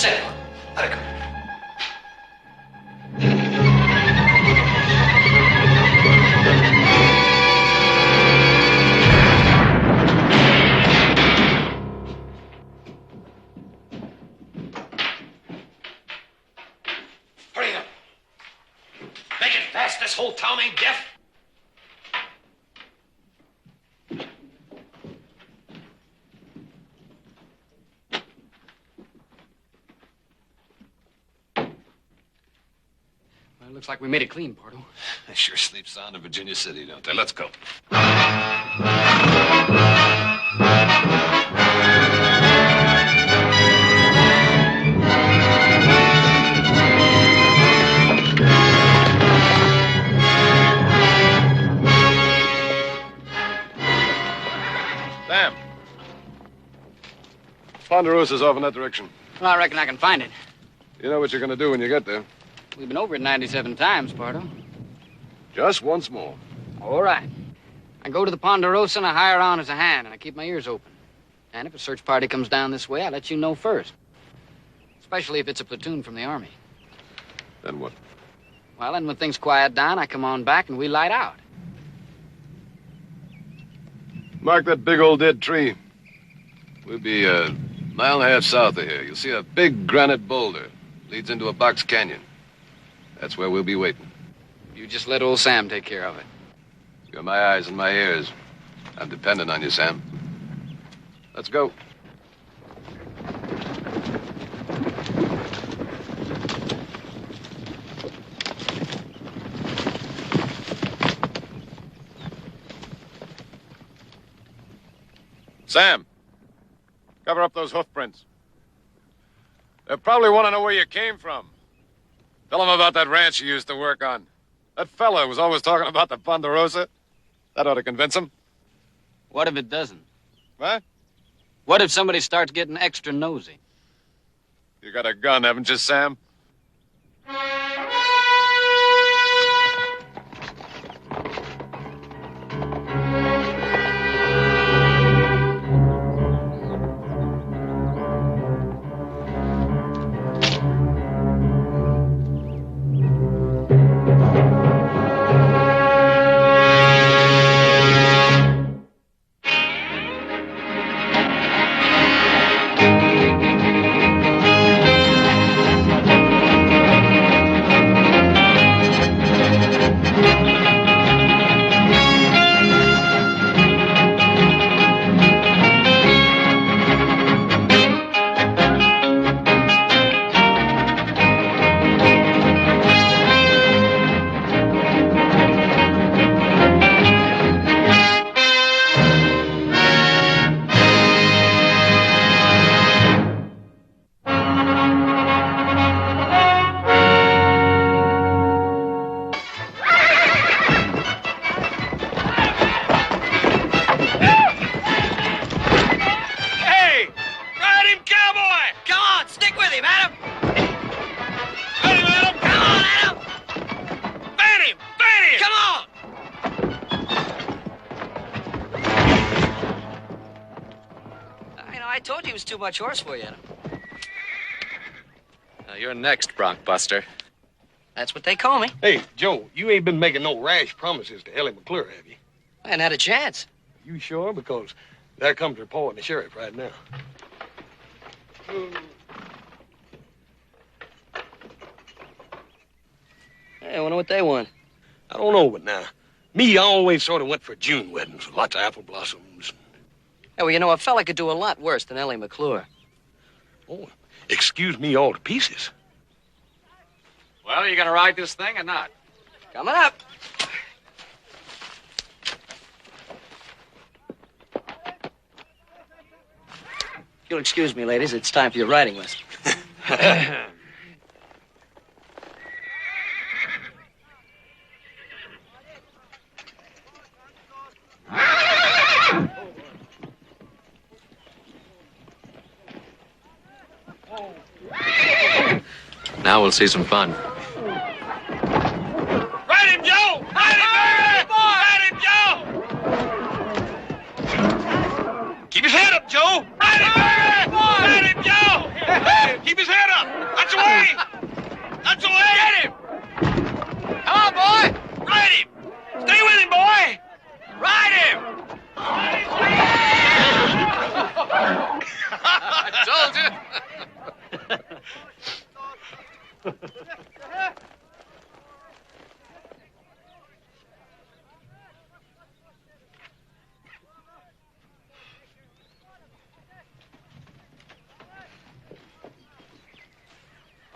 said. Let it go. Hurry up. Make it fast. This whole town ain't deaf. Looks like we made it clean, Pardo. They sure sleep sound in Virginia City, don't they? Let's go. Sam. Ponderosa's off in that direction. Well, I reckon I can find it. You know what you're going to do when you get there. We've been over it 97 times, Pardo. Just once more. All right. I go to the Ponderosa and I hire on as a hand, and I keep my ears open. And if a search party comes down this way, I let you know first. Especially if it's a platoon from the Army. Then what? Well, then when things quiet down, I come on back and we light out. Mark that big old dead tree. We'll be a mile and a half south of here. You'll see a big granite boulder. Leads into a box canyon. That's where we'll be waiting. You just let old Sam take care of it. You're my eyes and my ears. I'm dependent on you, Sam. Let's go. Sam, cover up those hoof prints. They probably want to know where you came from. Tell them about that ranch you used to work on. That fella was always talking about the Ponderosa. That ought to convince them. What if it doesn't? What? What if somebody starts getting extra nosy? You got a gun, haven't you, Sam? Too much horse for you. You're next, Bronc Buster. That's what they call me. Hey, Joe, you ain't been making no rash promises to Ellie McClure, have you? I hadn't had a chance. You sure? Because there comes reporting the sheriff right now. Hey, I wonder what they want. I don't know, but now, me, I always sort of went for June weddings with lots of apple blossoms. Hey, well, you know, a fella could do a lot worse than Ellie McClure. Oh, excuse me all to pieces. Well, are you going to ride this thing or not? Coming up. You'll excuse me, ladies. It's time for your riding lesson. Now we'll see some fun. Ride him, Joe! Ride him, baby! Ride him, Joe! Keep his head up, Joe! Ride him, baby! Ride him, Joe! Keep his head up!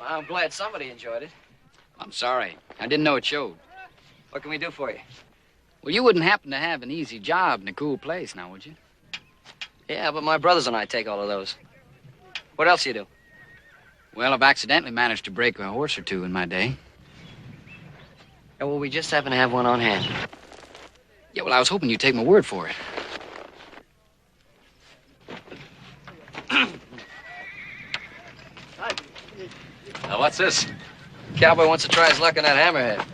I'm glad somebody enjoyed it. I'm sorry. I didn't know it showed. What can we do for you? Well, you wouldn't happen to have an easy job in a cool place, now, would you? Yeah, but my brothers and I take all of those. What else you do? Well, I've accidentally managed to break a horse or two in my day. Yeah, well, we just happen to have one on hand. Yeah, well, I was hoping you'd take my word for it. Now, what's this? Cowboy wants to try his luck on that hammerhead.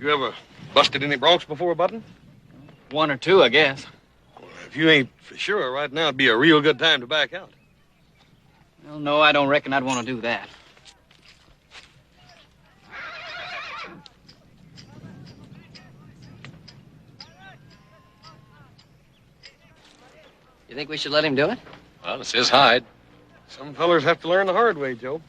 You ever busted any broncs before, Button? One or two, I guess. Well, if you ain't for sure, right now it'd be a real good time to back out. Well, no, I don't reckon I'd want to do that. You think we should let him do it? Well, it's his hide. Some fellers have to learn the hard way, Joe.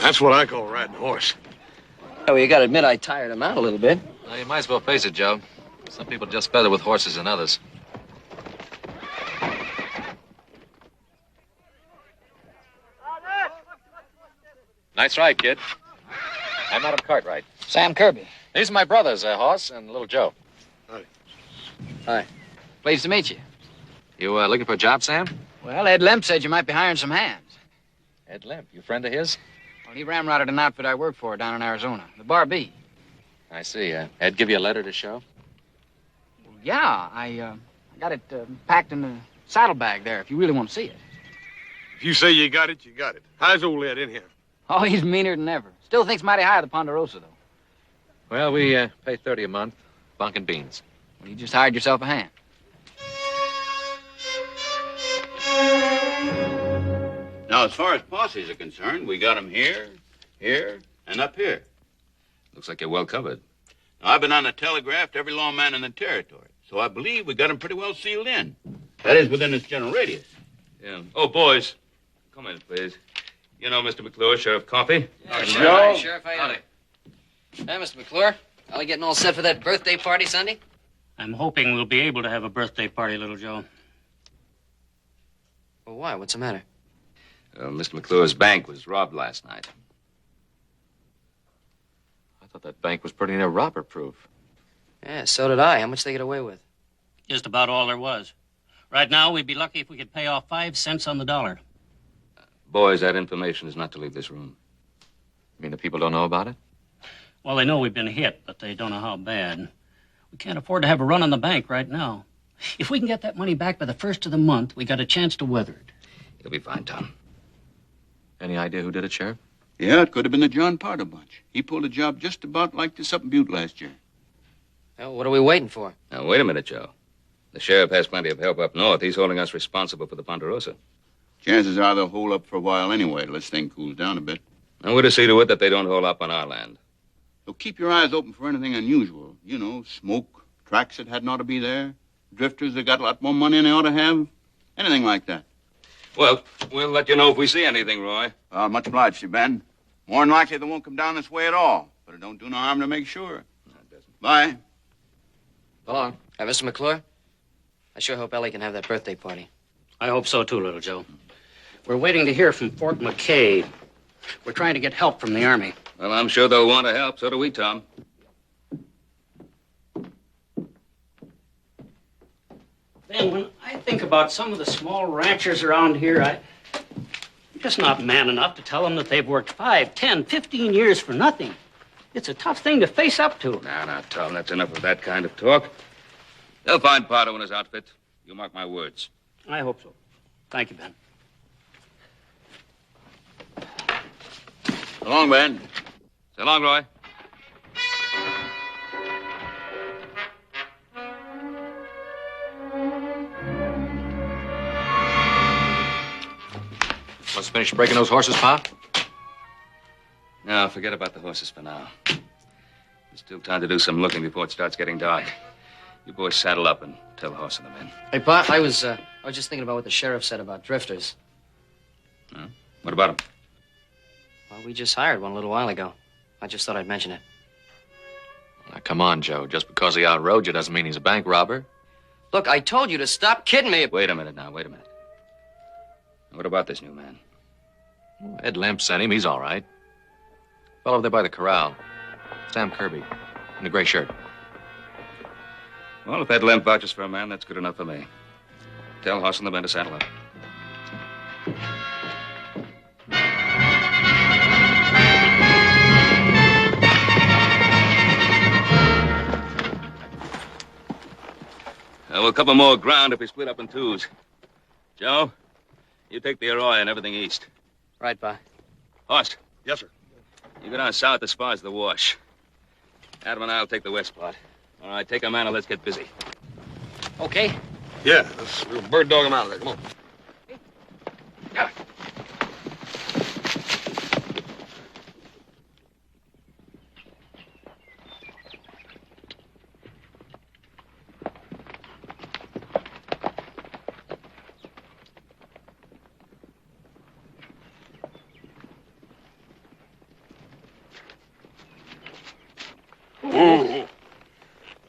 That's what I call riding a horse. Oh, well, you gotta admit I tired him out a little bit. Well, you might as well face it, Joe. Some people just better with horses than others. Nice ride, kid. I'm Adam Cartwright. Sam Kirby. These are my brothers, Hoss and Little Joe. Hi. Pleased to meet you. You looking for a job, Sam? Well, Ed Lemp said you might be hiring some hands. Ed Lemp, you friend of his? Well, he ramrodded an outfit I work for down in Arizona, the Bar B. I see. Ed give you a letter to show? Well, yeah, I got it packed in the saddlebag there, if you really want to see it. If you say you got it, you got it. How's old Ed in here? Oh, he's meaner than ever. Still thinks mighty high of the Ponderosa, though. Well, we pay $30 a month, bunk and beans. Well, you just hired yourself a hand. Now, as far as posses are concerned, we got them here, here, and up here. Looks like you're well covered. Now, I've been on the telegraph to every lawman in the territory, so I believe we got them pretty well sealed in. That is, within this general radius. Yeah. Oh, boys, come in, please. You know Mr. McClure, Sheriff Coffey? Yeah, Joe. Sheriff, how you doing? Hey, Mr. McClure. Are we getting all set for that birthday party Sunday? I'm hoping we'll be able to have a birthday party, Little Joe. Well, why? What's the matter? Mr. McClure's bank was robbed last night. I thought that bank was pretty near robber-proof. Yeah, so did I. How much they get away with? Just about all there was. Right now, we'd be lucky if we could pay off 5 cents on the dollar. Boys, that information is not to leave this room. You mean the people don't know about it? Well, they know we've been hit, but they don't know how bad. We can't afford to have a run on the bank right now. If we can get that money back by the first of the month, we got a chance to weather it. You'll be fine, Tom. Any idea who did it, Sheriff? Yeah, it could have been the John Parter bunch. He pulled a job just about like this up in Butte last year. Well, what are we waiting for? Now, wait a minute, Joe. The sheriff has plenty of help up north. He's holding us responsible for the Ponderosa. Chances are they'll hold up for a while anyway, till this thing cools down a bit. And we're to see to it that they don't hold up on our land. So keep your eyes open for anything unusual. You know, smoke, tracks that hadn't ought to be there, drifters that got a lot more money than they ought to have, anything like that. Well, we'll let you know if we see anything, Roy. Much obliged to you, Ben. More than likely they won't come down this way at all, but it don't do no harm to make sure. No, it doesn't. Bye. So long. Mr. McClure, I sure hope Ellie can have that birthday party. I hope so, too, Little Joe. We're waiting to hear from Fort McKay. We're trying to get help from the Army. Well, I'm sure they'll want to help. So do we, Tom. Ben, when I think about some of the small ranchers around here, I'm just not man enough to tell them that they've worked 5, 10, 15 years for nothing. It's a tough thing to face up to. Now, Tom, that's enough of that kind of talk. They'll find Pardo and his outfit. You mark my words. I hope so. Thank you, Ben. So long, Ben. So long, Roy. Let's finish breaking those horses, Pa? No, forget about the horses for now. There's still time to do some looking before it starts getting dark. You boys saddle up and tell the horse and the men. Hey, Pa, I was just thinking about what the sheriff said about drifters. Huh? What about them? Well, we just hired one a little while ago. I just thought I'd mention it. Now, come on, Joe. Just because he outrode you doesn't mean he's a bank robber. Look, I told you to stop kidding me. Wait a minute now, wait a minute. What about this new man? Ed Lemp sent him. He's all right. Fellow there by the corral. Sam Kirby. In the gray shirt. Well, if Ed Lemp vouches for a man, that's good enough for me. Tell Hoss and the men to saddle up. We'll cover more ground if we split up in twos. Joe, you take the Arroyo and everything east. Right, Pa. Hoss, Yes, sir. you go down south as far as the wash. Adam and I'll take the west part. All right, take a man and let's get busy. Okay. Yeah, we'll bird dog him out of there. Come on.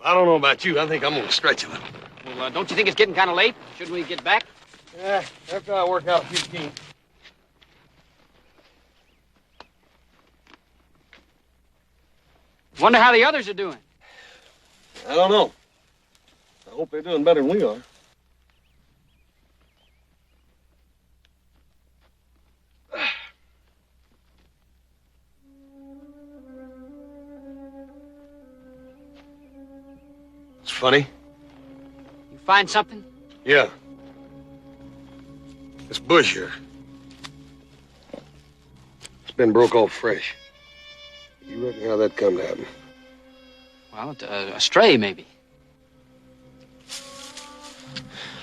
I don't know about you. I think I'm going to stretch a little. Well, don't you think it's getting kind of late? Shouldn't we get back? Yeah, after I work out a few schemes. Wonder how the others are doing. I don't know. I hope they're doing better than we are. It's funny. You find something? Yeah. This bush here. It's been broke off fresh. You reckon how that come to happen? Well, a stray, maybe.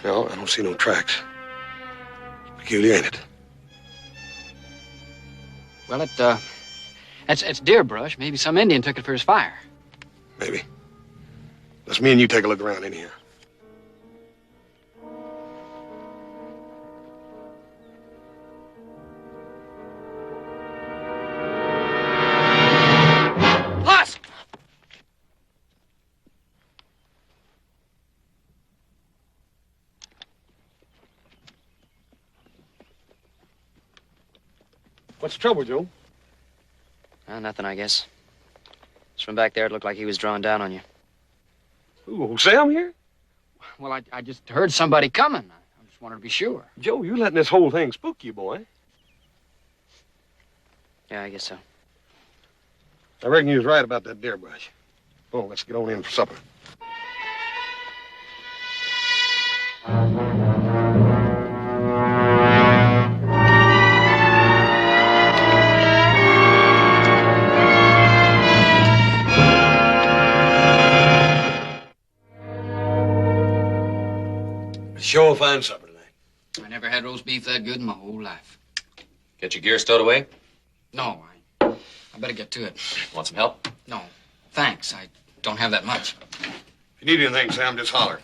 No, I don't see no tracks. Peculiar, ain't it? Well, it's deer brush. Maybe some Indian took it for his fire. Maybe. Let's me and you take a look around in here. Plus! What's the trouble, Joe? Nothing, I guess. Just from back there, it looked like he was drawing down on you. Ooh, Sam here? Well, I just heard somebody coming. I just wanted to be sure. Joe, you letting this whole thing spook you, boy. Yeah, I guess so. I reckon you was right about that deer brush. Oh, let's get on in for supper. Sure fine supper tonight. I never had roast beef that good in my whole life. Get your gear stowed away? No, I better get to it. Want some help? No, thanks. I don't have that much. If you need anything, Sam, just holler.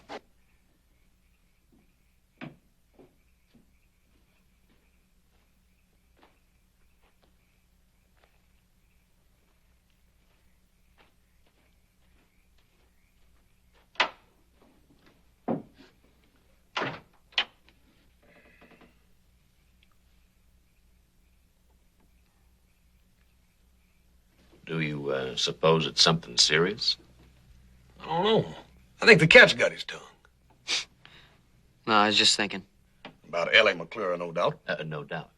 Do you suppose it's something serious? I don't know. I think the cat's got his tongue. No, I was just thinking. About Ellie McClure, no doubt. No doubt.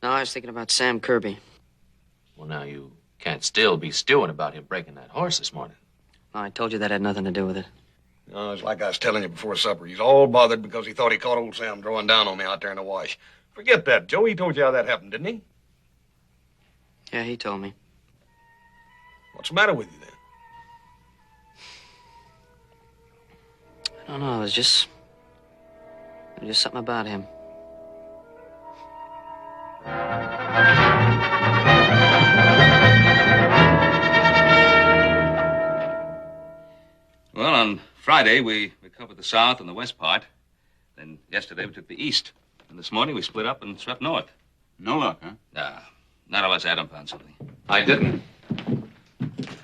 No, I was thinking about Sam Kirby. Well, now you can't still be stewing about him breaking that horse this morning. No, I told you that had nothing to do with it. No, it's like I was telling you before supper. He's all bothered because he thought he caught old Sam drawing down on me out there in the wash. Forget that, Joe. He told you how that happened, didn't he? Yeah, he told me. What's the matter with you, then? I don't know. There's just something about him. Well, on Friday, we covered the south and the west part. Then yesterday, we took the east. And this morning, we split up and swept north. No luck, huh? Nah, none of us Adam found something. I didn't.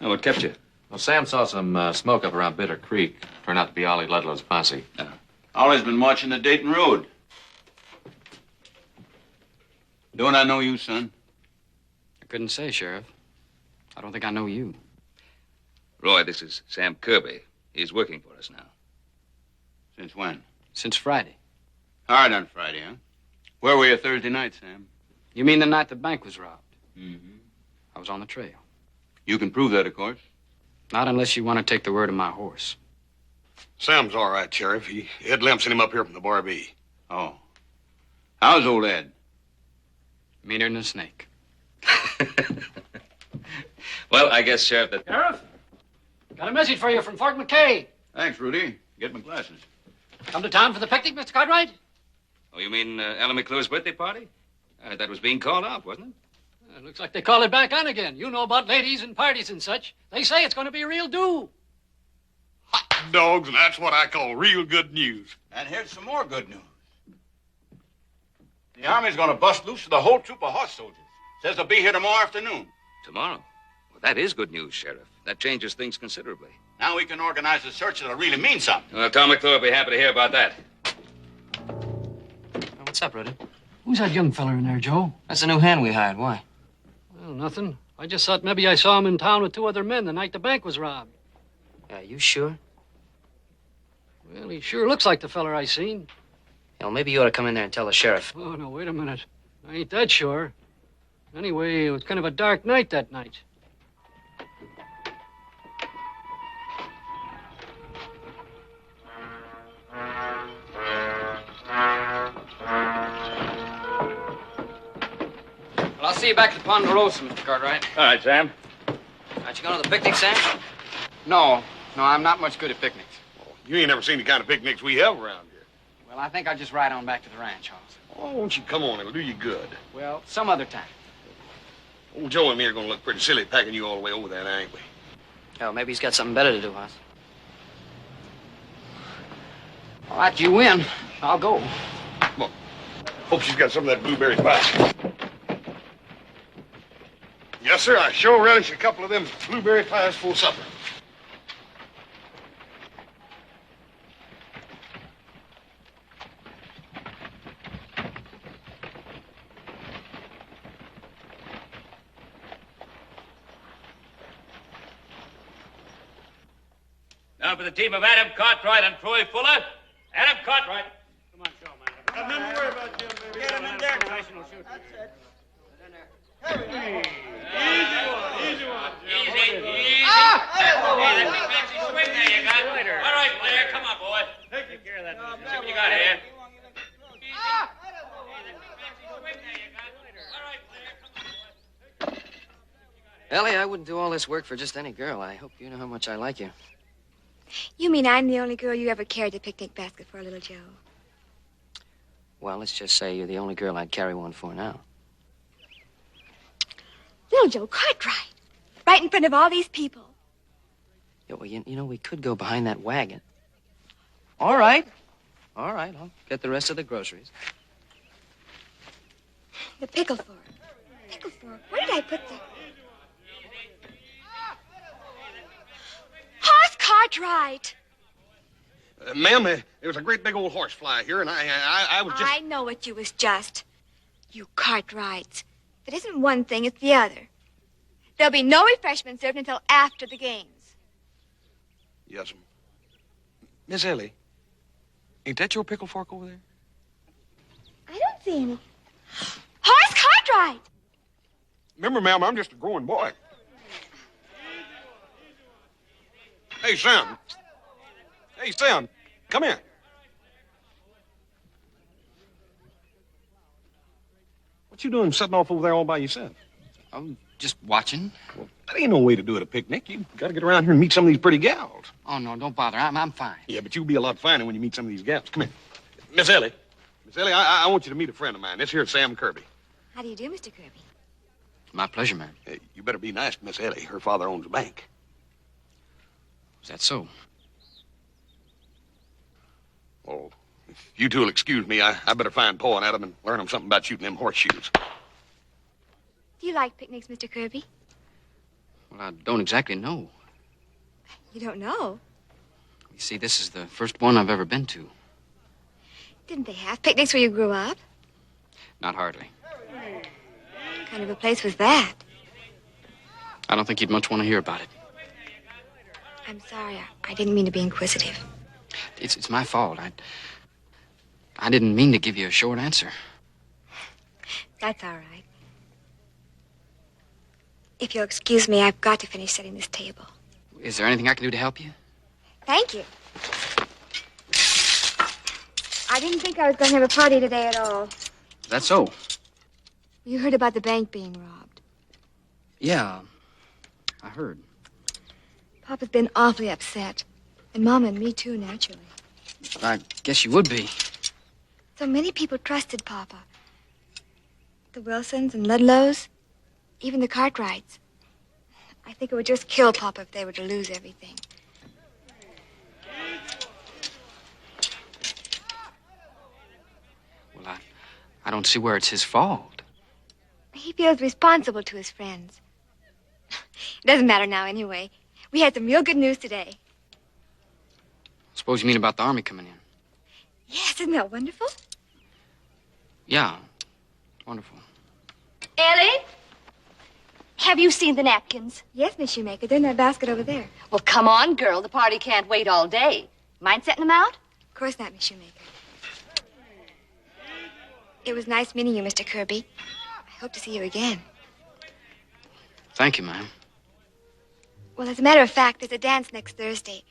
Oh, what kept you? Well, Sam saw some smoke up around Bitter Creek. Turned out to be Ollie Ludlow's posse. Ollie's been watching the Dayton Road. Don't I know you, son? I couldn't say, Sheriff. I don't think I know you. Roy, this is Sam Kirby. He's working for us now. Since when? Since Friday. Hard on Friday, huh? Where were you Thursday night, Sam? You mean the night the bank was robbed? Mm-hmm. I was on the trail. You can prove that, of course. Not unless you want to take the word of my horse. Sam's all right, Sheriff. Ed Lemp sent him up here from the Bar B. Oh. How's old Ed? Meaner than a snake. Well, I guess, Sheriff, that... Sheriff, got a message for you from Fort McKay. Thanks, Rudy. Get my glasses. Come to town for the picnic, Mr. Cartwright? Oh, you mean Ellen McClure's birthday party? That was being called off, wasn't it? Looks like they call it back on again. You know about ladies and parties and such. They say it's going to be a real do. Hot dogs, and that's what I call real good news. And here's some more good news. The Army's gonna bust loose with a whole troop of horse soldiers. Says they'll be here tomorrow afternoon. Tomorrow? Well, that is good news, Sheriff. That changes things considerably. Now we can organize a search that'll really mean something. Well, Tom McClure will be happy to hear about that. What's up, Rudy? Who's that young feller in there, Joe? That's a new hand we hired. Why? Well, nothing. I just thought maybe I saw him in town with two other men the night the bank was robbed. You sure? Well, he sure looks like the feller I seen. Well, maybe you ought to come in there and tell the sheriff. Oh, no, wait a minute. I ain't that sure. Anyway, it was kind of a dark night that night. Well, I'll see you back at the Ponderosa, Mr. Cartwright. All right, Sam. Aren't you going to the picnic, Sam? No, I'm not much good at picnics. You ain't never seen the kind of picnics we have around here. Well, I think I'll just ride on back to the ranch house. Oh, won't you come on? It'll do you good. Well, some other time. Old Joe and me are going to look pretty silly packing you all the way over there, ain't we? Oh, maybe he's got something better to do, Hoss. All right, you win. I'll go. Come on. Hope she's got some of that blueberry pie. Yes, sir. I sure relish a couple of them blueberry pies for supper. Now for the team of Adam Cartwright and Troy Fuller. Adam Cartwright. Come on, show, man. Nothing to worry about, Jim, baby. Get him in there. That's it. Easy one. Easy. Hey, that's a fancy swing there you got. All right, player, come on, boy. Take care of that. See what you got here. Ellie, I wouldn't do all this work for just any girl. I hope you know how much I like you. You mean I'm the only girl you ever carried a picnic basket for, little Joe? Well, let's just say you're the only girl I'd carry one for now. Little Joe Cartwright. Right in front of all these people. Yeah, well, you know, we could go behind that wagon. All right. All right, I'll get the rest of the groceries. The pickle fork. Pickle fork. Where did I put the... Horse Cartwright! Ma'am, there was a great big old horsefly here, and I was just... I know what you was just. You Cartwrights. If it isn't one thing, it's the other. There'll be no refreshment served until after the games. Yes, ma'am. Miss Ellie, ain't that your pickle fork over there? I don't see any. Horse Cartwright! Remember, ma'am, I'm just a growing boy. Hey, Sam. Hey, Sam, come here. What you doing sitting off over there all by yourself? Oh, just watching. Well, that ain't no way to do it, a picnic. You got to get around here and meet some of these pretty gals. Oh, no, don't bother. I'm fine. Yeah, but you'll be a lot finer when you meet some of these gals. Come here. Miss Ellie. Miss Ellie, I want you to meet a friend of mine. This here's Sam Kirby. How do you do, Mr. Kirby? My pleasure, ma'am. Hey, you better be nice to Miss Ellie. Her father owns a bank. Is that so? Well, if you two will excuse me, I better find Paul and Adam and learn them something about shooting them horseshoes. Do you like picnics, Mr. Kirby? Well, I don't exactly know. You don't know? You see, this is the first one I've ever been to. Didn't they have picnics where you grew up? Not hardly. What kind of a place was that? I don't think you'd much want to hear about it. I'm sorry. I didn't mean to be inquisitive. It's my fault. I didn't mean to give you a short answer. That's all right. If you'll excuse me, I've got to finish setting this table. Is there anything I can do to help you? Thank you. I didn't think I was going to have a party today at all. Is that so? You heard about the bank being robbed. Yeah, I heard. Papa's been awfully upset. And Mama and me, too, naturally. I guess you would be. So many people trusted Papa. The Wilsons and Ludlows, even the Cartwrights. I think it would just kill Papa if they were to lose everything. Well, I don't see where it's his fault. He feels responsible to his friends. It doesn't matter now anyway. We had some real good news today. Suppose you mean about the Army coming in. Yes, isn't that wonderful? Yeah, wonderful. Ellie? Have you seen the napkins? Yes, Miss Shoemaker. They're in that basket over there. Well, come on, girl. The party can't wait all day. Mind setting them out? Of course not, Miss Shoemaker. It was nice meeting you, Mr. Kirby. I hope to see you again. Thank you, ma'am. Well, as a matter of fact, there's a dance next Thursday.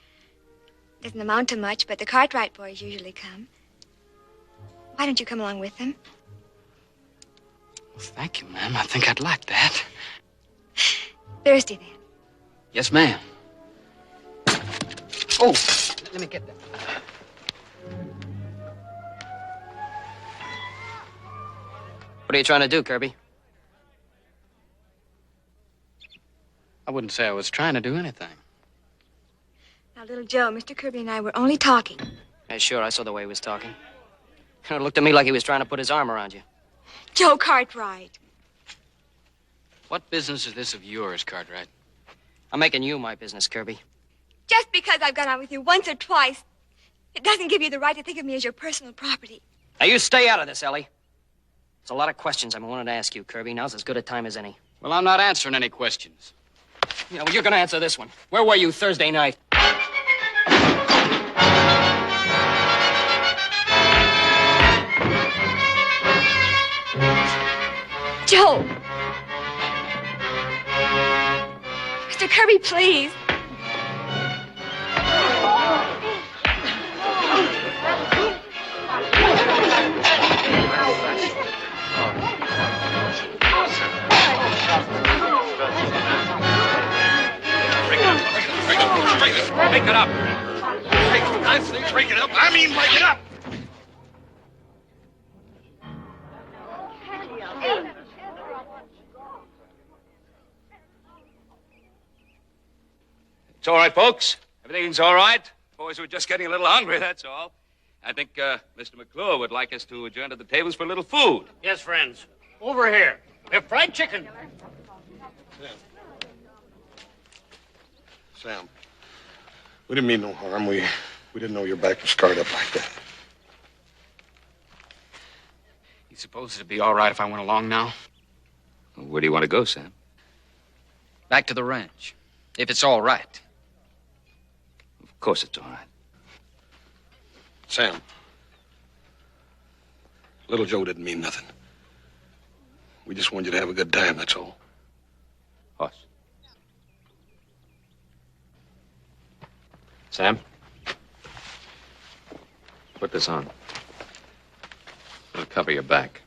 Doesn't amount to much, but the Cartwright boys usually come. Why don't you come along with them? Well, thank you, ma'am. I think I'd like that. Thursday, then. Yes, ma'am. Oh, let me get that. What are you trying to do, Kirby? I wouldn't say I was trying to do anything. Now, little Joe, Mr. Kirby and I were only talking. Yeah, sure, I saw the way he was talking. It looked to me like he was trying to put his arm around you. Joe Cartwright. What business is this of yours, Cartwright? I'm making you my business, Kirby. Just because I've gone out with you once or twice, it doesn't give you the right to think of me as your personal property. Now, you stay out of this, Ellie. There's a lot of questions I've wanted to ask you, Kirby. Now's as good a time as any. Well, I'm not answering any questions. Yeah, well, you're going to answer this one. Where were you Thursday night? Joe! Mr. Kirby, please. Break it up. I say break it up. I mean break it up. It's all right, folks. Everything's all right. Boys were just getting a little hungry, that's all. I think Mr. McClure would like us to adjourn to the tables for a little food. Yes, friends. Over here. We have fried chicken. Sam, we didn't mean no harm. We didn't know your back was scarred up like that. You suppose it'd be all right if I went along now? Well, where do you want to go, Sam? Back to the ranch. If it's all right. Of course it's all right. Sam, little Joe didn't mean nothing. We just wanted you to have a good time, that's all. Hoss. Sam? Put this on. It'll cover your back.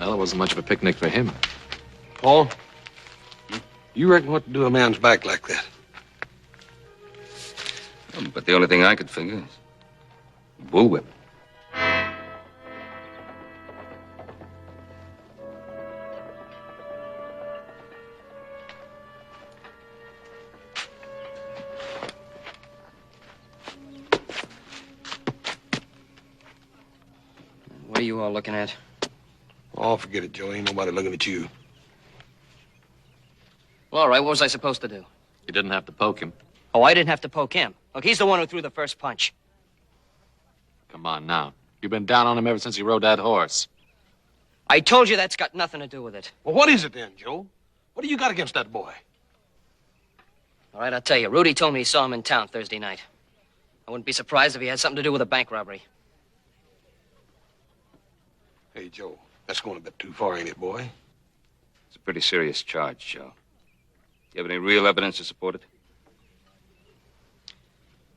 Well, it wasn't much of a picnic for him. Paul, you reckon what to do a man's back like that? But the only thing I could figure is bullwhip. What are you all looking at? Oh, forget it, Joe. Ain't nobody looking at you. Well, all right, what was I supposed to do? You didn't have to poke him. Oh, I didn't have to poke him. Look, he's the one who threw the first punch. Come on now. You've been down on him ever since he rode that horse. I told you that's got nothing to do with it. Well, what is it then, Joe? What do you got against that boy? All right, I'll tell you. Rudy told me he saw him in town Thursday night. I wouldn't be surprised if he had something to do with a bank robbery. Hey, Joe, that's going a bit too far, ain't it, boy? It's a pretty serious charge, Joe. You have any real evidence to support it?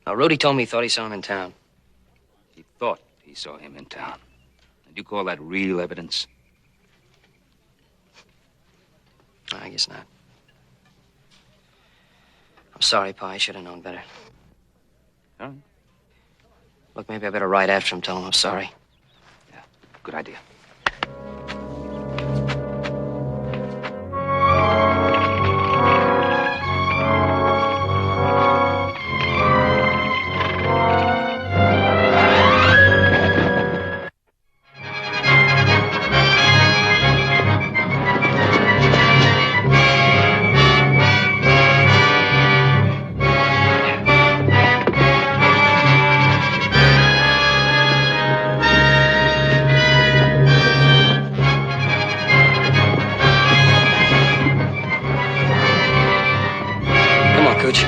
Now, Rudy told me he thought he saw him in town. He thought he saw him in town. And you call that real evidence? I guess not. I'm sorry, Pa. I should have known better. All right. Look, maybe I better ride after him, tell him I'm sorry. Yeah, good idea. Cooch.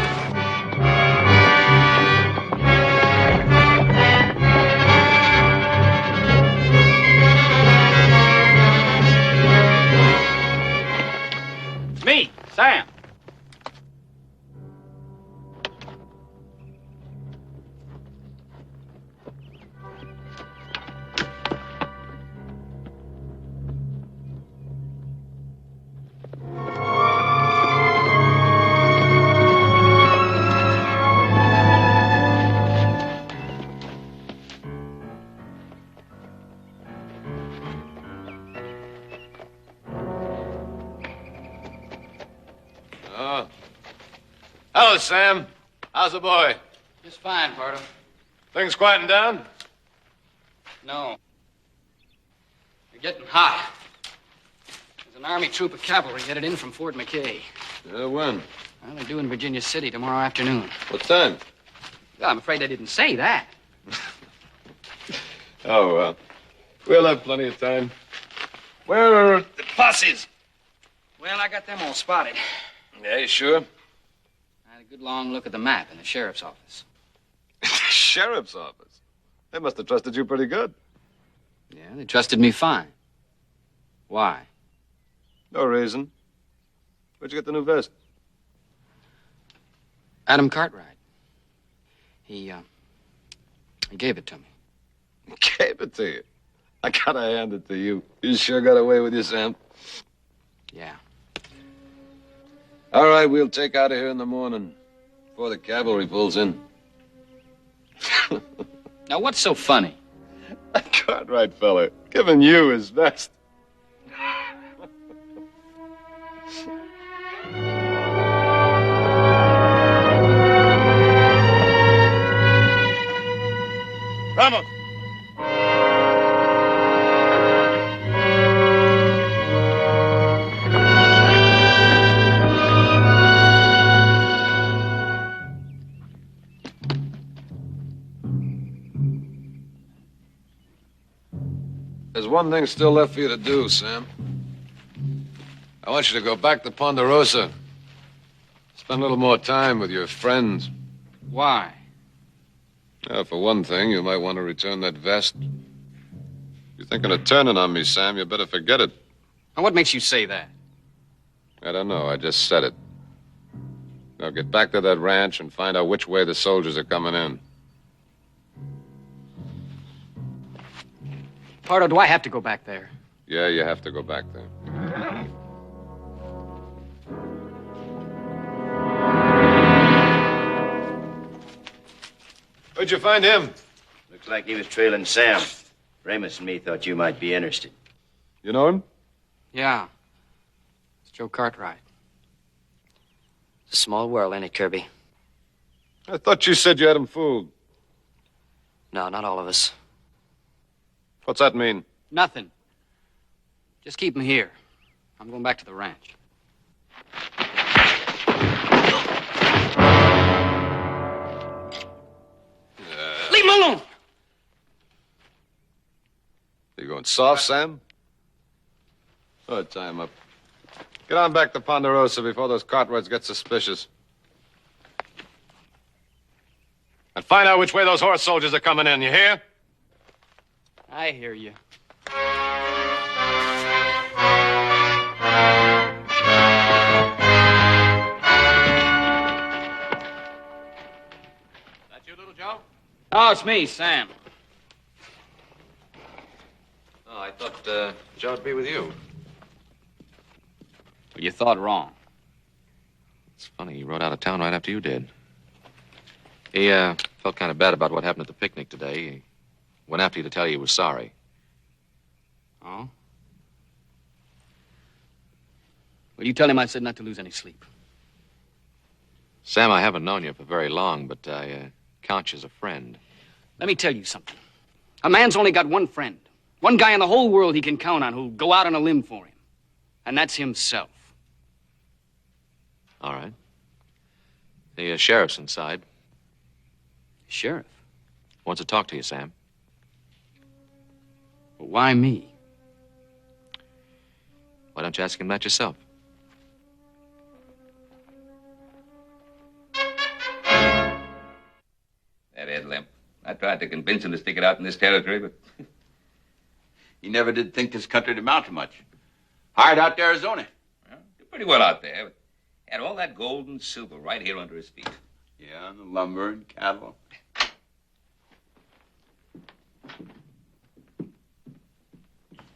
It's me, Sam. Hello, Sam. How's the boy? Just fine, Pardo. Things quieting down? No. They're getting hot. There's an Army troop of cavalry headed in from Fort McKay. When? Well, they're due in Virginia City tomorrow afternoon. What time? Well, I'm afraid they didn't say that. Oh, well. We'll have plenty of time. Where are the posses? Well, I got them all spotted. Yeah, you sure? I had a good long look at the map in the sheriff's office. Sheriff's office? They must have trusted you pretty good. Yeah, they trusted me fine. Why? No reason. Where'd you get the new vest? Adam Cartwright. He gave it to me. Gave it to you. I gotta hand it to you. You sure got away with you, Sam. Yeah. All right, we'll take out of here in the morning before the cavalry pulls in. Now, what's so funny? That Cartwright fella giving you his vest. Vamos. There's one thing still left for you to do, Sam. I want you to go back to Ponderosa. Spend a little more time with your friends. Why? For one thing, you might want to return that vest. If you're thinking of turning on me, Sam, you better forget it. And what makes you say that? I don't know. I just said it. Now get back to that ranch and find out which way the soldiers are coming in. Pardo, do I have to go back there? Yeah, you have to go back there. Where'd you find him? Looks like he was trailing Sam. Ramus and me thought you might be interested. You know him? Yeah. It's Joe Cartwright. It's a small world, ain't it, Kirby? I thought you said you had him fooled. No, not all of us. What's that mean? Nothing. Just keep him here. I'm going back to the ranch. Leave him alone! You going soft, Sam? Oh, tie him up. Get on back to Ponderosa before those Cartwrights get suspicious. And find out which way those horse soldiers are coming in, you hear? I hear you. That you, little Joe? Oh, it's me, Sam. Oh, I thought Joe'd be with you. Well, you thought wrong. It's funny, he rode out of town right after you did. He felt kind of bad about what happened at the picnic today. He went after you to tell you he was sorry. Oh? Well, you tell him I said not to lose any sleep. Sam, I haven't known you for very long, but I count you as a friend. Let me tell you something. A man's only got one friend. One guy in the whole world he can count on who'll go out on a limb for him. And that's himself. All right. The sheriff's inside. Sheriff? Wants to talk to you, Sam. Well, why me? Why don't you ask him that yourself? That Ed Limp. I tried to convince him to stick it out in this territory, but... He never did think this country'd amount to much. Hired out to Arizona. Well, did pretty well out there. But had all that gold and silver right here under his feet. Yeah, and the lumber and cattle.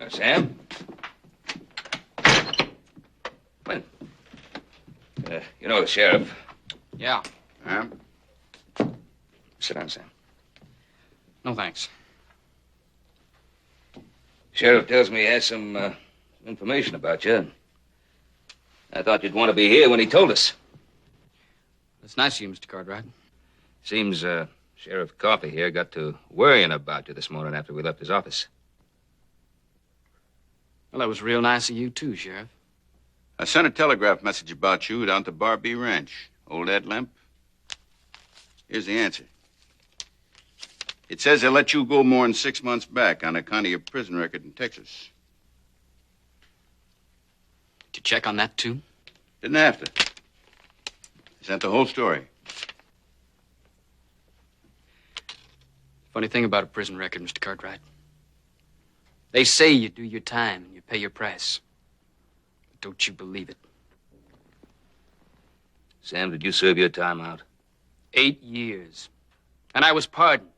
Sam? Come in. You know the sheriff. Yeah. Sit down, Sam. No, thanks. Sheriff tells me he has some information about you. I thought you'd want to be here when he told us. That's nice of you, Mr. Cartwright. Seems Sheriff Coffey here got to worrying about you this morning after we left his office. Well, that was real nice of you, too, Sheriff. I sent a telegraph message about you down to Bar B Ranch. Old Ed Limp. Here's the answer. It says they let you go more than 6 months back on account of your prison record in Texas. Did you check on that, too? Didn't have to. I sent the whole story. Funny thing about a prison record, Mr. Cartwright. They say you do your time and you pay your price. But don't you believe it. Sam, did you serve your time out? 8 years. And I was pardoned.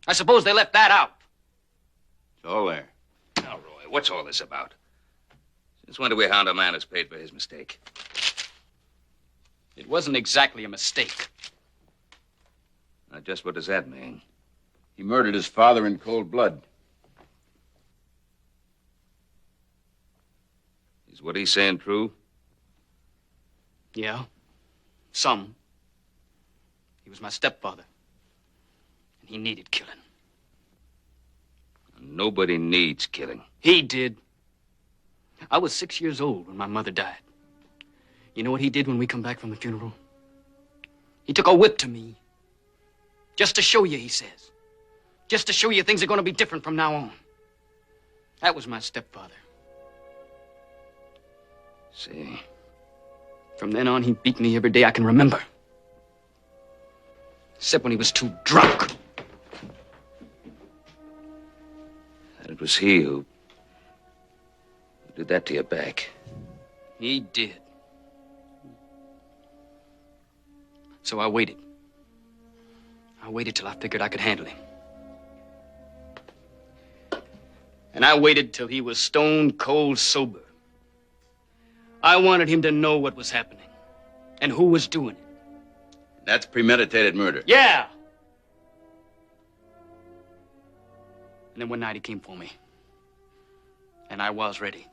I suppose they left that out. It's all there. Now, Roy, what's all this about? Since when do we hound a man who's paid for his mistake? It wasn't exactly a mistake. Now, just what does that mean? He murdered his father in cold blood. Is what he's saying true? Yeah. Some. He was my stepfather. And he needed killing. Nobody needs killing. He did. I was 6 years old when my mother died. You know what he did when we come back from the funeral? He took a whip to me. Just to show you, he says. Just to show you things are going to be different from now on. That was my stepfather. See. From then on, he beat me every day I can remember. Except when he was too drunk. And it was he who did that to your back. He did. So I waited. I waited till I figured I could handle him. And I waited till he was stone cold sober. I wanted him to know what was happening and who was doing it. That's premeditated murder. Yeah. And then one night he came for me. And I was ready.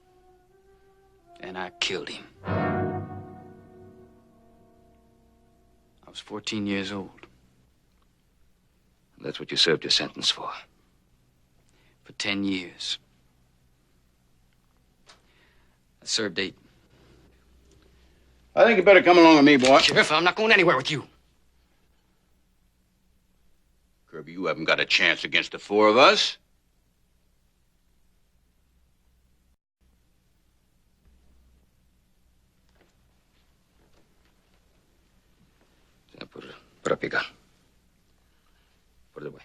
And I killed him. I was 14 years old. That's what you served your sentence for. For 10 years. I served 8. I think you better come along with me, boy. Sheriff, I'm not going anywhere with you. Kirby, you haven't got a chance against the 4 of us. Now put up your gun. Put it away.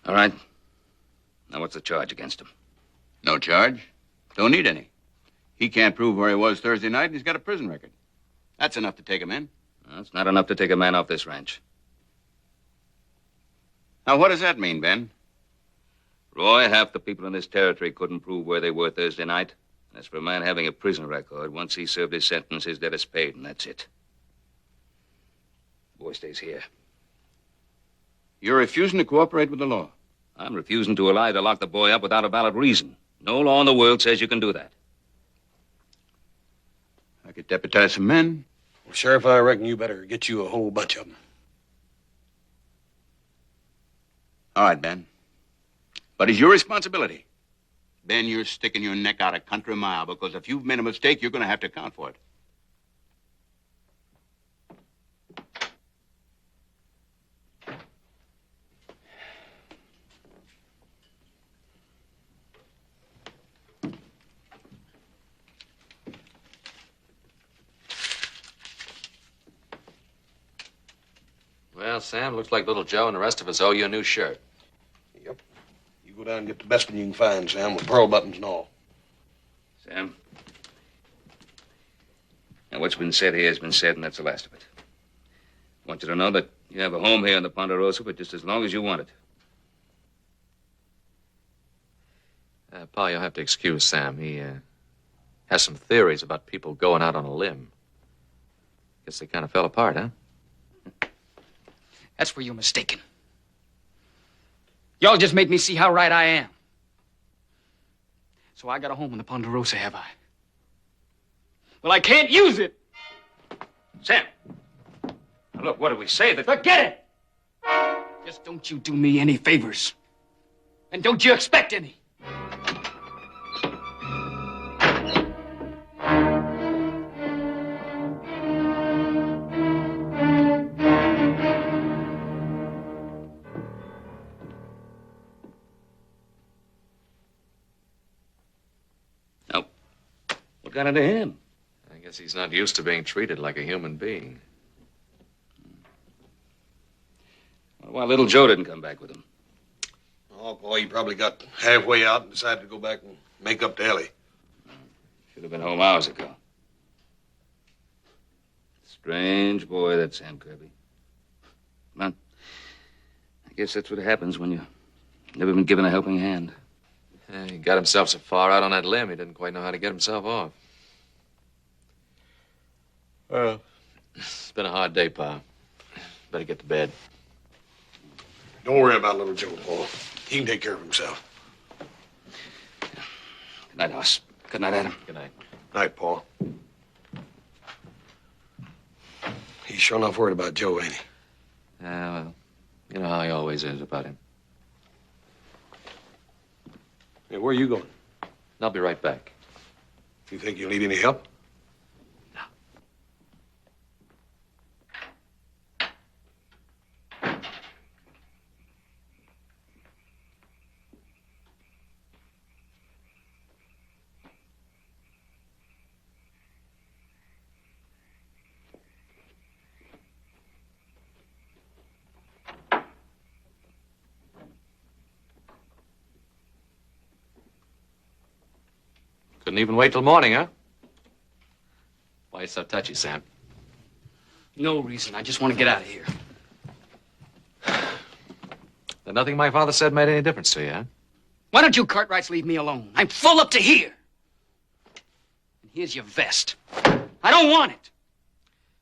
All right. Now, what's the charge against him? No charge. Don't need any. He can't prove where he was Thursday night, and he's got a prison record. That's enough to take him in. That's not enough to take a man off this ranch. Now, what does that mean, Ben? Roy, half the people in this territory couldn't prove where they were Thursday night. As for a man having a prison record, once he served his sentence, his debt is paid, and that's it. The boy stays here. You're refusing to cooperate with the law. I'm refusing to allow you to lock the boy up without a valid reason. No law in the world says you can do that. I could deputize some men. Well, Sheriff, I reckon you better get you a whole bunch of them. All right, Ben. But it's your responsibility. Ben, you're sticking your neck out a country mile because if you've made a mistake, you're going to have to account for it. Well, Sam, looks like little Joe and the rest of us owe you a new shirt. Yep. You go down and get the best one you can find, Sam, with pearl buttons and all. Sam? Now, what's been said here has been said, and that's the last of it. I want you to know that you have a home here in the Ponderosa for just as long as you want it. Pa, you'll have to excuse Sam. He has some theories about people going out on a limb. Guess they kind of fell apart, huh? That's where you're mistaken. Y'all just made me see how right I am. So I got a home in the Ponderosa, have I? Well, I can't use it. Sam! Now, look, what did we say? Forget it! Just don't you do me any favors. And don't you expect any. What got into him? I guess he's not used to being treated like a human being. Well, why little Joe didn't come back with him? Oh, boy, he probably got halfway out and decided to go back and make up to Ellie. Should have been home hours ago. Strange boy, that Sam Kirby. Well, I guess that's what happens when you've never been given a helping hand. He got himself so far out on that limb, he didn't quite know how to get himself off. It's been a hard day, Pa. Better get to bed. Don't worry about little Joe, Paul. He can take care of himself. Good night, Hoss. Good night, Adam. Good night. Night, Paul. He's sure enough worried about Joe, ain't he? Well, you know how he always is about him. Hey, where are you going? I'll be right back. You think you'll need any help? Couldn't even wait till morning, huh? Why you so touchy, Sam? No reason. I just want to get out of here. Then nothing my father said made any difference to you, huh? Why don't you Cartwrights leave me alone? I'm full up to here. And here's your vest. I don't want it.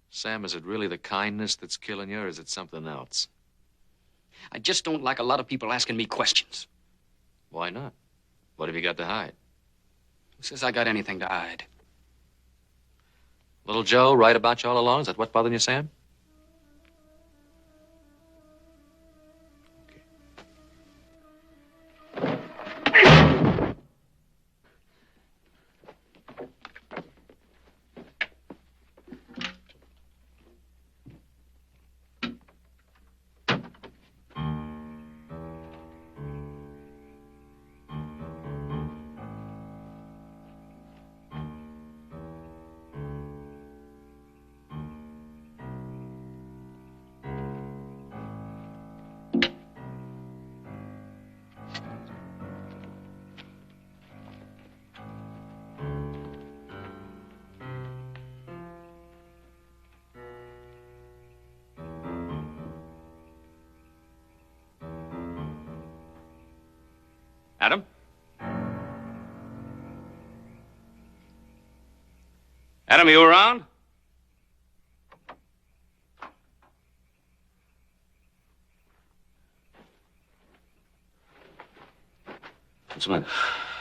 Sam, is it really the kindness that's killing you, or is it something else? I just don't like a lot of people asking me questions. Why not? What have you got to hide? Who says I got anything to hide? Little Joe right about you all along? Is that what bothering you, Sam? Adam? Adam, you around? What's the matter?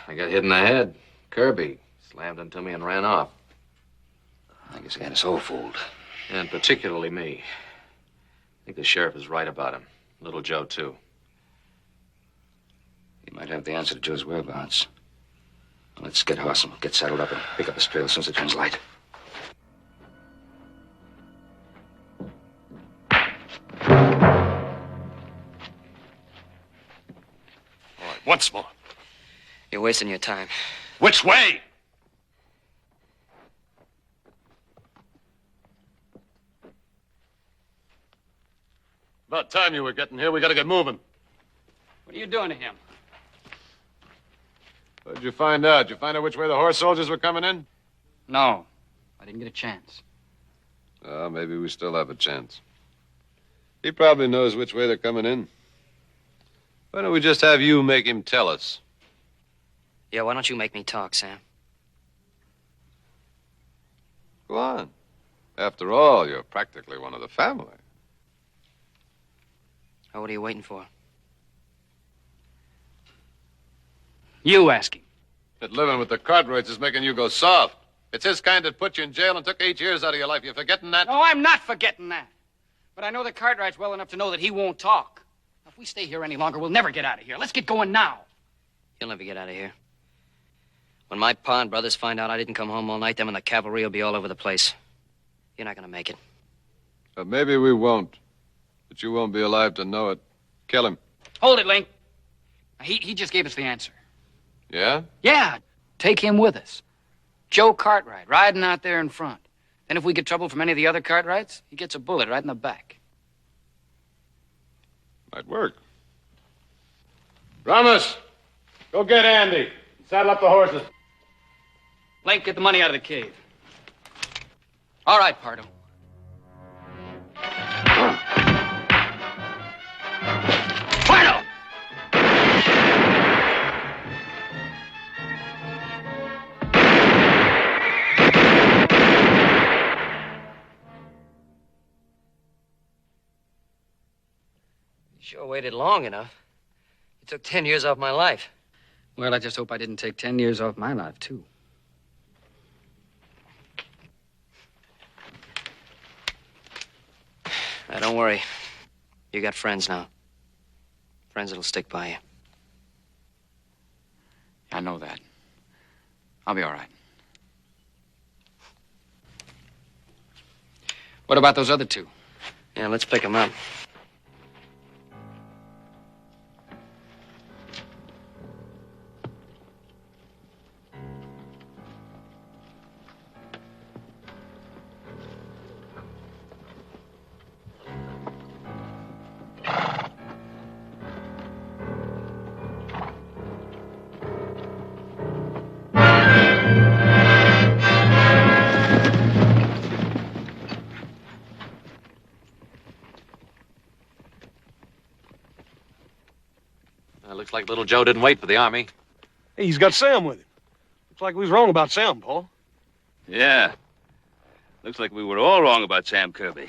I got hit in the head. Kirby slammed into me and ran off. I guess he had us all fooled. And particularly me. I think the sheriff is right about him. Little Joe, too. He might have the answer to Joe's whereabouts. Well, let's get horse and we'll get saddled up and pick up his trail as soon as it turns light. All right, once more. You're wasting your time. Which way? About time you were getting here. We gotta get moving. What are you doing to him? What did you find out? Did you find out which way the horse soldiers were coming in? No. I didn't get a chance. Well, maybe we still have a chance. He probably knows which way they're coming in. Why don't we just have you make him tell us? Yeah, why don't you make me talk, Sam? Go on. After all, you're practically one of the family. Oh, what are you waiting for? You ask him. That living with the Cartwrights is making you go soft. It's his kind that put you in jail and took 8 years out of your life. You forgetting that? No, I'm not forgetting that. But I know the Cartwrights well enough to know that he won't talk. If we stay here any longer, we'll never get out of here. Let's get going now. You'll never get out of here. When my pa and brothers find out I didn't come home all night, them and the cavalry will be all over the place. You're not gonna make it. Maybe we won't. But you won't be alive to know it. Kill him. Hold it, Link. He just gave us the answer. Yeah? Yeah, take him with us. Joe Cartwright, riding out there in front. Then if we get trouble from any of the other Cartwrights, he gets a bullet right in the back. Might work. Ramos, go get Andy. Saddle up the horses. Link, get the money out of the cave. All right, Pardo. Pardo! You sure waited long enough. You took 10 years off my life. Well, I just hope I didn't take 10 years off my life, too. Now, don't worry. You got friends now. Friends that'll stick by you. I know that. I'll be all right. What about those other two? Yeah, let's pick them up. Looks like little Joe didn't wait for the army. Hey, he's got Sam with him. Looks like we was wrong about Sam, Paul. Yeah. Looks like we were all wrong about Sam Kirby.